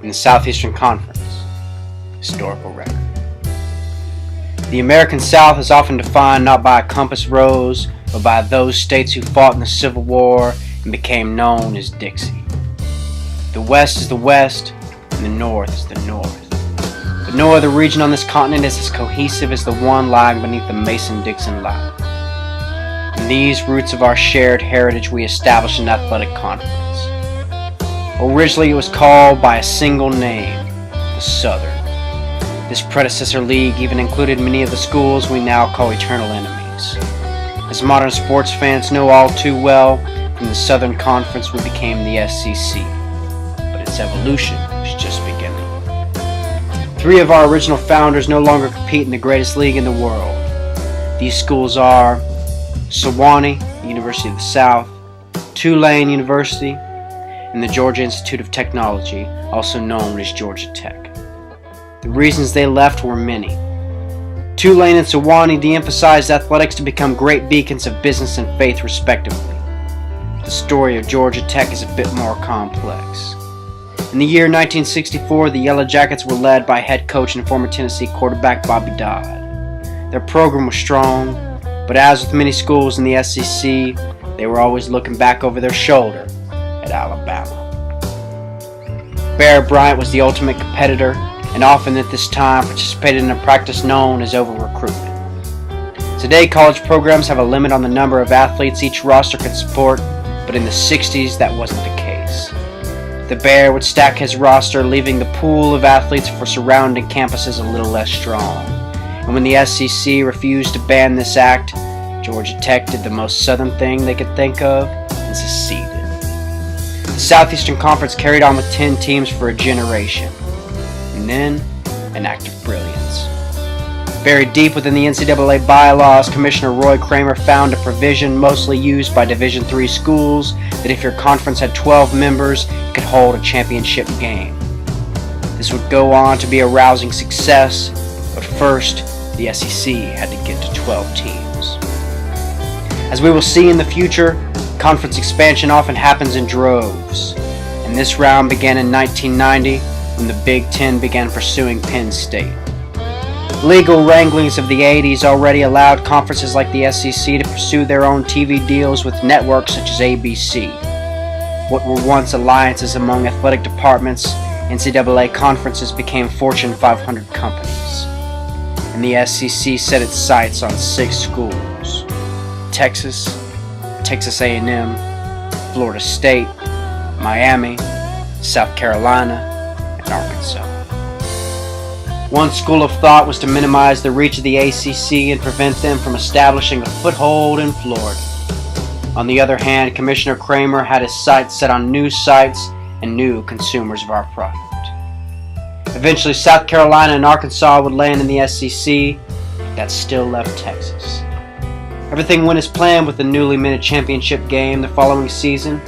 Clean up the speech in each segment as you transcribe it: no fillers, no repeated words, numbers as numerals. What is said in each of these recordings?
in the Southeastern Conference. Historical record. The American South is often defined not by a compass rose, but by those states who fought in the Civil War and became known as Dixie. The West is the West, and the North is the North. But no other region on this continent is as cohesive as the one lying beneath the Mason-Dixon line. In these roots of our shared heritage, we established an athletic conference. Originally, it was called by a single name, the Southern. This predecessor league even included many of the schools we now call eternal enemies. As modern sports fans know all too well, from the Southern Conference we became the SEC. But its evolution was just beginning. 3 of our original founders no longer compete in the greatest league in the world. These schools are Sewanee, University of the South, Tulane University, and the Georgia Institute of Technology, also known as Georgia Tech. The reasons they left were many. Tulane and Sewanee de-emphasized athletics to become great beacons of business and faith respectively. The story of Georgia Tech is a bit more complex. In the year 1964, the Yellow Jackets were led by head coach and former Tennessee quarterback Bobby Dodd. Their program was strong, but as with many schools in the SEC, they were always looking back over their shoulder at Alabama. Bear Bryant was the ultimate competitor, and often at this time participated in a practice known as over-recruitment. Today, college programs have a limit on the number of athletes each roster could support, but in the 60s that wasn't the case. The Bear would stack his roster, leaving the pool of athletes for surrounding campuses a little less strong. And when the SEC refused to ban this act, Georgia Tech did the most Southern thing they could think of and seceded. The Southeastern Conference carried on with 10 teams for a generation. And then, an act of brilliance. Buried deep within the NCAA bylaws, Commissioner Roy Kramer found a provision mostly used by Division III schools that if your conference had 12 members, it could hold a championship game. This would go on to be a rousing success, but first, the SEC had to get to 12 teams. As we will see in the future, conference expansion often happens in droves, and this round began in 1990 when the Big Ten began pursuing Penn State. Legal wranglings of the 80s already allowed conferences like the SEC to pursue their own TV deals with networks such as ABC. What were once alliances among athletic departments, NCAA conferences became Fortune 500 companies. And the SEC set its sights on 6 schools: Texas, Texas A&M, Florida State, Miami, South Carolina, and Arkansas. One school of thought was to minimize the reach of the ACC and prevent them from establishing a foothold in Florida. On the other hand, Commissioner Kramer had his sights set on new sites and new consumers of our product. Eventually, South Carolina and Arkansas would land in the SEC, but that still left Texas. Everything went as planned with the newly minted championship game the following season.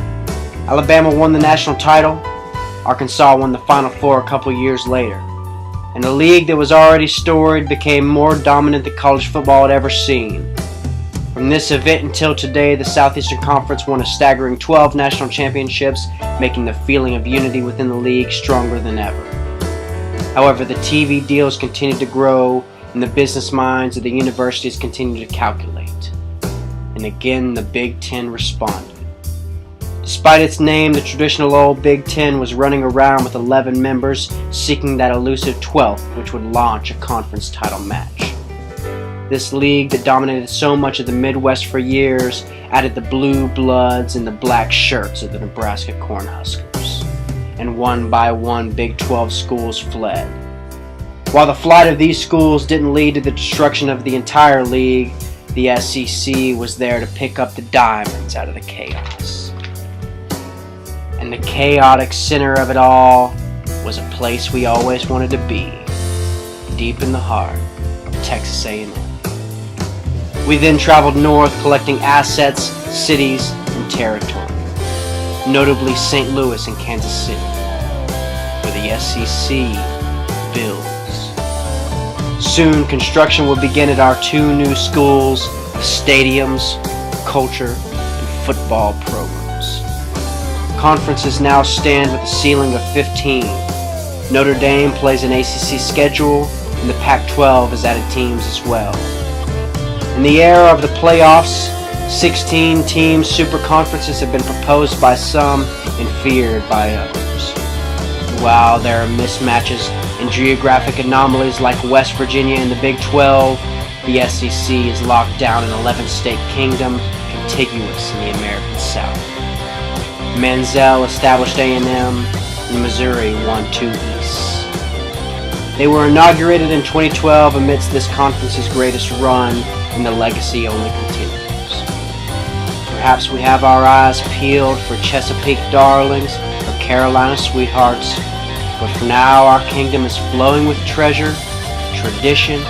Alabama won the national title. Arkansas won the Final Four a couple years later. And a league that was already storied became more dominant than college football had ever seen. From this event until today, the Southeastern Conference won a staggering 12 national championships, making the feeling of unity within the league stronger than ever. However, the TV deals continued to grow, and the business minds of the universities continued to calculate. And again, the Big Ten responded. Despite its name, the traditional old Big Ten was running around with 11 members, seeking that elusive 12th, which would launch a conference title match. This league that dominated so much of the Midwest for years added the blue bloods and the black shirts of the Nebraska Cornhuskers. And one by one, Big 12 schools fled. While the flight of these schools didn't lead to the destruction of the entire league, the SEC was there to pick up the diamonds out of the chaos. And the chaotic center of it all was a place we always wanted to be, deep in the heart of Texas A&M. We then traveled north, collecting assets, cities, and territory, notably St. Louis and Kansas City, where the SEC builds. Soon, construction will begin at our 2 new schools of stadiums, culture, and football programs. Conferences now stand with a ceiling of 15, Notre Dame plays an ACC schedule, and the Pac-12 has added teams as well. In the era of the playoffs, 16-team super conferences have been proposed by some and feared by others. While there are mismatches and geographic anomalies like West Virginia and the Big 12, the SEC is locked down an 11-state kingdom contiguous in the American South. Manziel established A&M, and Missouri won 2 Easts. They were inaugurated in 2012 amidst this conference's greatest run, and the legacy only continues. Perhaps we have our eyes peeled for Chesapeake darlings or Carolina sweethearts, but for now our kingdom is flowing with treasure, tradition,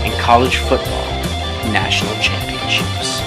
and college football national championships.